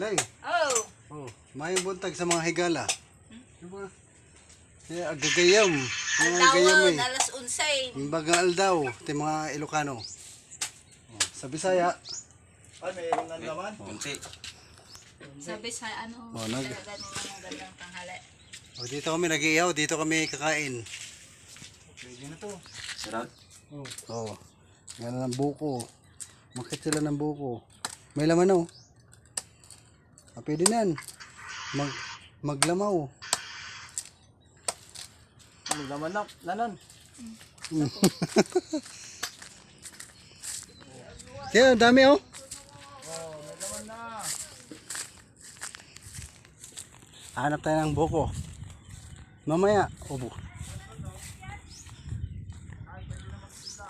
Lay. Oh. Oh, mayong buntag sa mga higala. Diba? Kaya agagayam. Mga gayam Aldawon, eh. alas 11. Imbaga aldaw, ito mga Ilocano. Oh, sa Bisaya. Ay, mayroon ng laman. Kunti. Sabi sa ano, Oh, talaga nila ng gandang tanghali. Oh, dito kami nag-iihaw, dito kami kakain. Pwede na to. Sarap. Oh. Yan ang buko. Makit sila ng buko. May laman oh. Ah, pwede na yan. Maglamaw. Ano laman na? Lanon. Yan, dami oh. Oh, may laman na. Hanap tayo ng buko. Mamaya. Obo.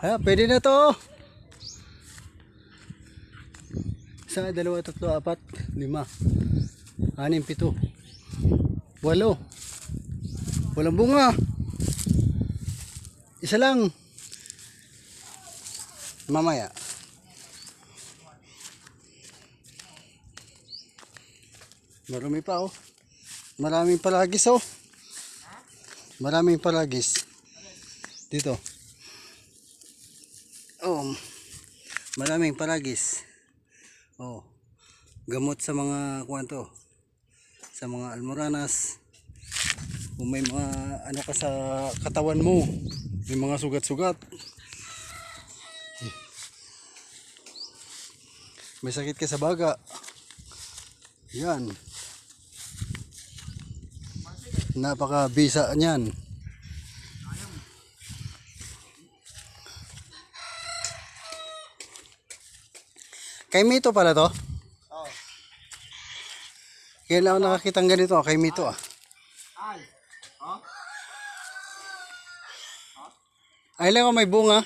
Ah, pwede na to. Isa, dalawa, tatlo, apat, lima, anim, pito, walo. Walang bunga. Isa lang. Mamaya. Marami pa oh. Maraming palagis oh. Maraming palagis. Dito. Oh. Maraming palagis. Oh. Gamot sa mga kwanto. Sa mga almoranas. Kung may mga ano ka sa katawan mo, may mga sugat-sugat. May sakit ka sa baga. Yan. Napaka-bisa niyan. Kay Mito pala to? Oh. Kailan ako nakakitang ganito? Kay Mito ah. Ay. Oh. Ay lang ako may bunga.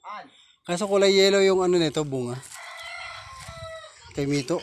Ay. Kaso kulay yellow yung ano nito, bunga. Kay Mito.